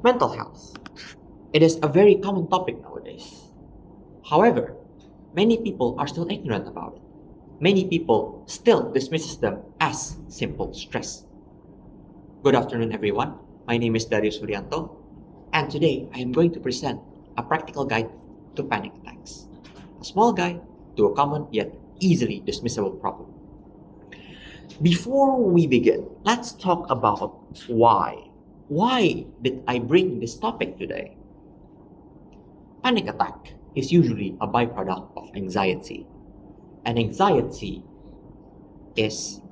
Mental health. It is a very common topic nowadays. However, many people are still ignorant about it. Many people still dismisses them as simple stress. Good afternoon, everyone. My name is Darius Suryanto, and today I am going to present a practical guide to panic attacks. A small guide to a common yet easily dismissible problem. Before we begin, let's talk about why. Why did I bring this topic today? Panic attack is usually a byproduct of anxiety. And anxiety is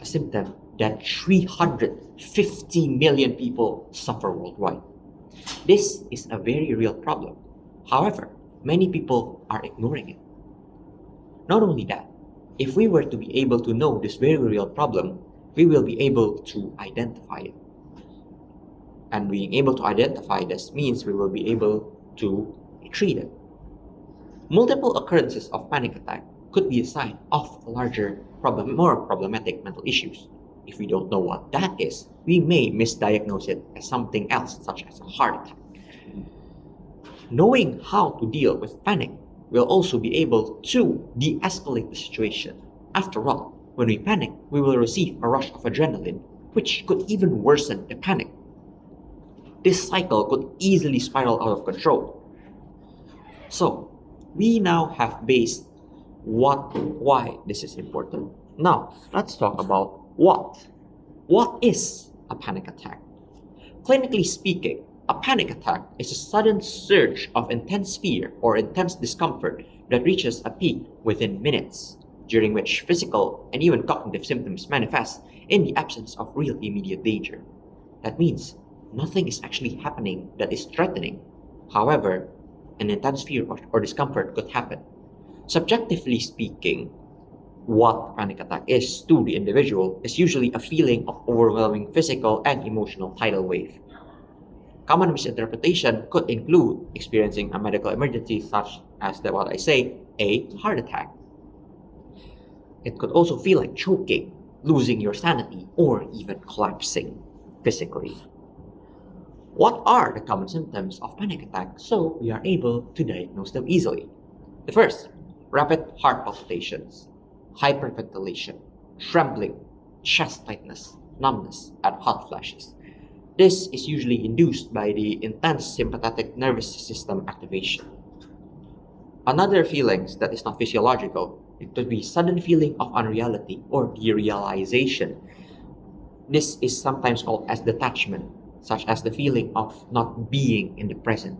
a symptom that 350 million people suffer worldwide. This is a very real problem. However, many people are ignoring it. Not only that, if we were to be able to know this very real problem, we will be able to identify it. And being able to identify this means we will be able to treat it. Multiple occurrences of panic attack could be a sign of a larger problem, more problematic mental issues. If we don't know what that is, we may misdiagnose it as something else, such as a heart attack. Knowing how to deal with panic will also be able to de-escalate the situation. After all, when we panic, we will receive a rush of adrenaline, which could even worsen the panic. This cycle could easily spiral out of control. So, we now have based why this is important. Now, let's talk about what. What is a panic attack? Clinically speaking, a panic attack is a sudden surge of intense fear or intense discomfort that reaches a peak within minutes, during which physical and even cognitive symptoms manifest in the absence of real immediate danger. That means nothing is actually happening that is threatening. However, an intense fear or discomfort could happen. Subjectively speaking, what panic attack is to the individual is usually a feeling of overwhelming physical and emotional tidal wave. Common misinterpretation could include experiencing a medical emergency such as a heart attack. It could also feel like choking, losing your sanity, or even collapsing physically. What are the common symptoms of panic attack so we are able to diagnose them easily? The first, rapid heart palpitations, hyperventilation, trembling, chest tightness, numbness, and hot flashes. This is usually induced by the intense sympathetic nervous system activation. Another feelings that is not physiological, it could be sudden feeling of unreality or derealization. This is sometimes called as detachment, such as the feeling of not being in the present,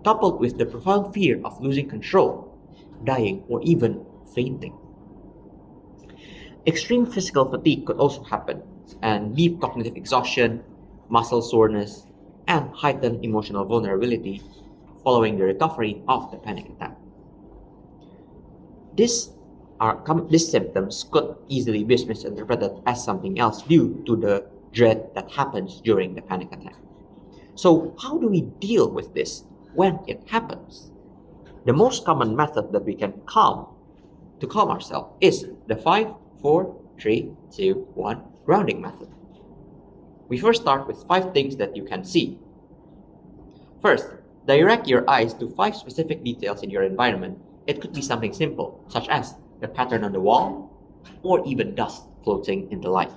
coupled with the profound fear of losing control, dying, or even fainting. Extreme physical fatigue could also happen, and deep cognitive exhaustion, muscle soreness, and heightened emotional vulnerability following the recovery of the panic attack. These symptoms could easily be misinterpreted as something else due to the dread that happens during the panic attack. So, how do we deal with this when it happens? The most common method that we can calm ourselves is the 5, 4, 3, 2, 1 grounding method. We first start with 5 things that you can see. First, direct your eyes to 5 specific details in your environment. It could be something simple, such as the pattern on the wall, or even dust floating in the light.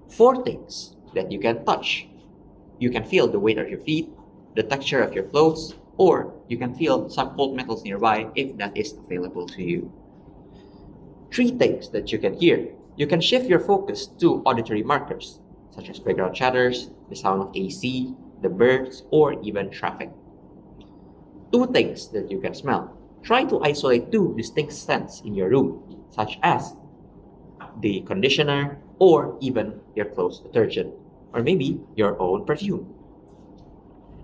4 things that you can touch. You can feel the weight of your feet, the texture of your clothes, or you can feel some cold metals nearby if that is available to you. 3 things that you can hear. You can shift your focus to auditory markers, such as background chatters, the sound of AC, the birds, or even traffic. 2 things that you can smell. Try to isolate 2 distinct scents in your room, such as the conditioner or even your clothes detergent, or maybe your own perfume.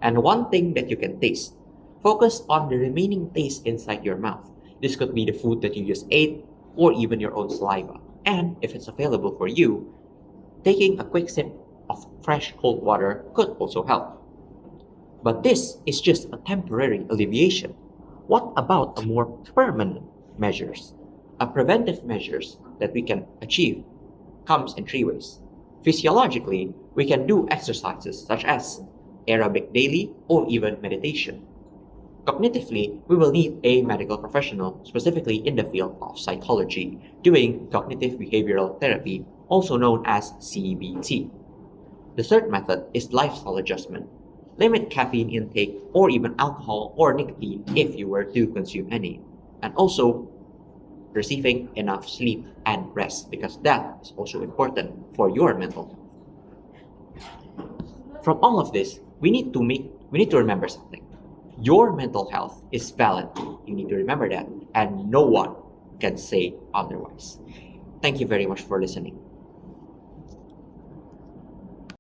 And 1 thing that you can taste. Focus on the remaining taste inside your mouth. This could be the food that you just ate or even your own saliva. And if it's available for you, taking a quick sip of fresh cold water could also help. But this is just a temporary alleviation. What about a more permanent measures? A preventive measures that we can achieve comes in 3 ways. Physiologically, we can do exercises such as Arabic daily, or even meditation. Cognitively, we will need a medical professional, specifically in the field of psychology, doing cognitive behavioral therapy, also known as CBT. The third method is lifestyle adjustment. Limit caffeine intake or even alcohol or nicotine if you were to consume any. And also receiving enough sleep and rest because that is also important for your mental health. From all of this, we need to remember something. Your mental health is valid. You need to remember that, and no one can say otherwise. Thank you very much for listening.